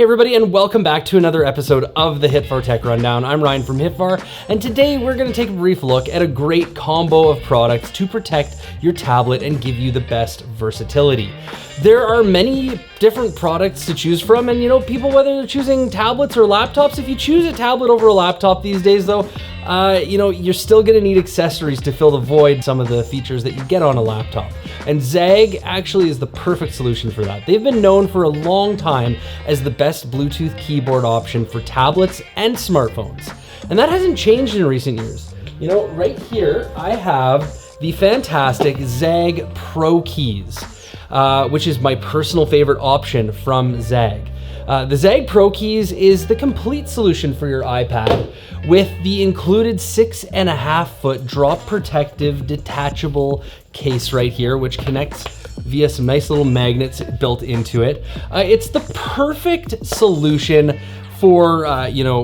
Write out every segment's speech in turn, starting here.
Hey everybody, and welcome back to another episode of the Hitfar Tech Rundown. I'm Ryan from Hitfar, and today we're going to take a brief look at a great combo of products to protect your tablet and give you the best versatility. There are many different products to choose from, and people, whether they're choosing tablets or laptops, if you choose a tablet over a laptop these days though, you're still going to need accessories to fill the void, some of the features that you get on a laptop. And Zagg actually is the perfect solution for that. They've been known for a long time as the best Bluetooth keyboard option for tablets and smartphones. And that hasn't changed in recent years. Right here, I have the fantastic Zagg Pro Keys, which is my personal favorite option from Zagg. The Zagg Pro Keys is the complete solution for your iPad with the included 6.5-foot drop protective detachable case right here, which connects via some nice little magnets built into it. It's the perfect solution for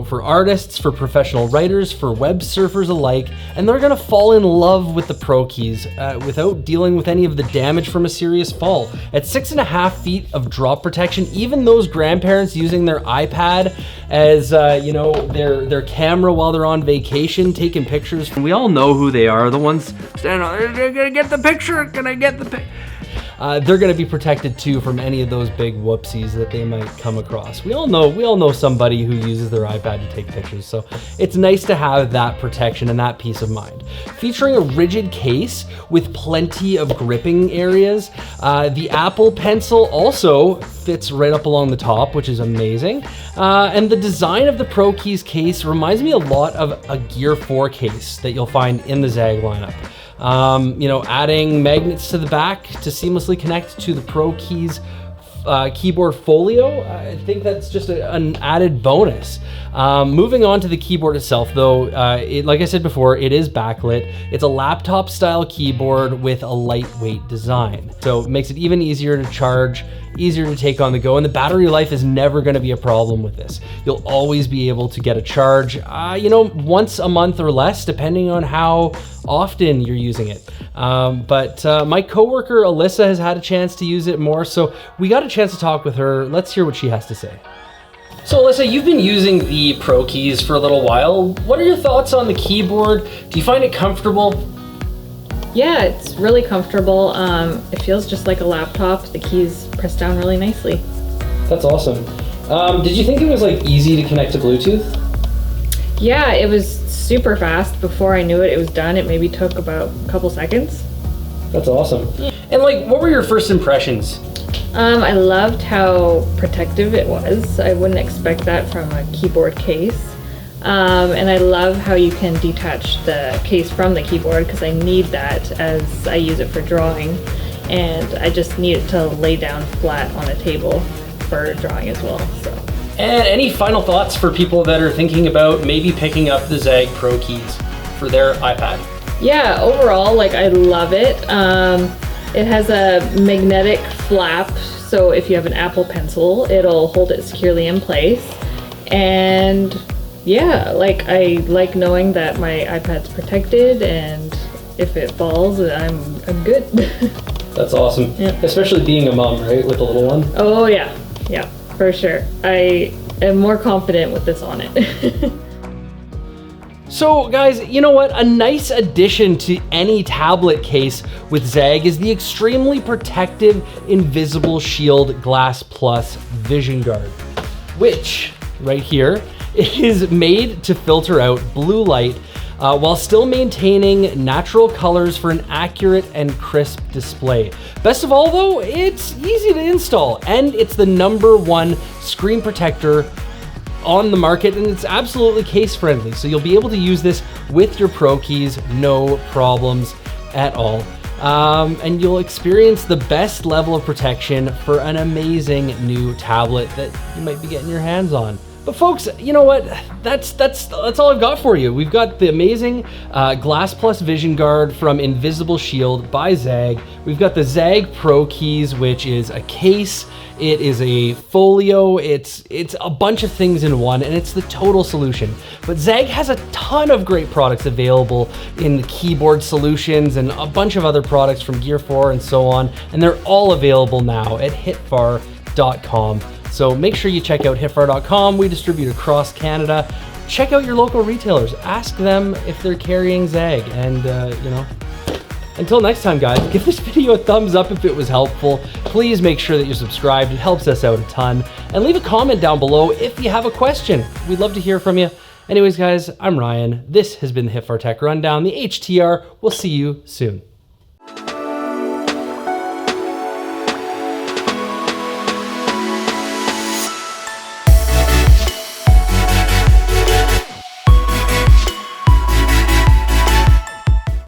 for artists, for professional writers, for web surfers alike, and they're gonna fall in love with the Pro Keys without dealing with any of the damage from a serious fall. At 6.5 feet of drop protection, even those grandparents using their iPad as their camera while they're on vacation taking pictures. We all know who they are, the ones standing on, they're gonna get the picture, can I get the picture? They're going to be protected too from any of those big whoopsies that they might come across. We all know somebody who uses their iPad to take pictures, so it's nice to have that protection and that peace of mind. Featuring a rigid case with plenty of gripping areas, the Apple Pencil also fits right up along the top, which is amazing. And the design of the Pro Keys case reminds me a lot of a Gear 4 case that you'll find in the Zagg lineup. Adding magnets to the back to seamlessly connect to the Pro Keys keyboard folio, I think that's just an added bonus. Moving on to the keyboard itself though, like I said before, it is backlit. It's a laptop style keyboard with a lightweight design. So it makes it even easier to charge, easier to take on the go, and the battery life is never going to be a problem with this. You'll always be able to get a charge, once a month or less, depending on how often you're using it. But my coworker Alyssa has had a chance to use it more, so we got a chance to talk with her. Let's hear what she has to say. So Alyssa, you've been using the Pro Keys for a little while. What are your thoughts on the keyboard? Do you find it comfortable? Yeah, it's really comfortable. It feels just like a laptop. The keys press down really nicely. That's awesome. Did you think it was easy to connect to Bluetooth? Yeah, it was super fast. Before I knew it, it was done. It maybe took about a couple seconds. That's awesome. Yeah. And what were your first impressions? I loved how protective it was. I wouldn't expect that from a keyboard case. And I love how you can detach the case from the keyboard because I need that as I use it for drawing. And I just need it to lay down flat on a table for drawing as well. So. And any final thoughts for people that are thinking about maybe picking up the Zagg Pro Keys for their iPad? Yeah, overall, I love it. It has a magnetic flap, so if you have an Apple Pencil, it'll hold it securely in place. And yeah, I like knowing that my iPad's protected, and if it falls, I'm good. That's awesome. Yeah. Especially being a mom, right, with a little one? Oh yeah, for sure. I am more confident with this on it. So guys, you know what? A nice addition to any tablet case with Zagg is the extremely protective Invisible Shield Glass Plus Vision Guard, which right here is made to filter out blue light while still maintaining natural colors for an accurate and crisp display. Best of all though, it's easy to install, and it's the #1 screen protector on the market, and it's absolutely case friendly. So you'll be able to use this with your Pro Keys, no problems at all. And you'll experience the best level of protection for an amazing new tablet that you might be getting your hands on. But folks, you know what? That's all I've got for you. We've got the amazing Glass Plus Vision Guard from Invisible Shield by Zagg. We've got the Zagg Pro Keys, which is a case. It is a folio. It's a bunch of things in one, and it's the total solution. But Zagg has a ton of great products available in the keyboard solutions and a bunch of other products from Gear 4 and so on, and they're all available now at hitfar.com. So make sure you check out hitfar.com. We distribute across Canada. Check out your local retailers. Ask them if they're carrying Zag. And, until next time, guys, give this video a thumbs up if it was helpful. Please make sure that you're subscribed. It helps us out a ton. And leave a comment down below if you have a question. We'd love to hear from you. Anyways, guys, I'm Ryan. This has been the Hitfar Tech Rundown, the HTR. We'll see you soon.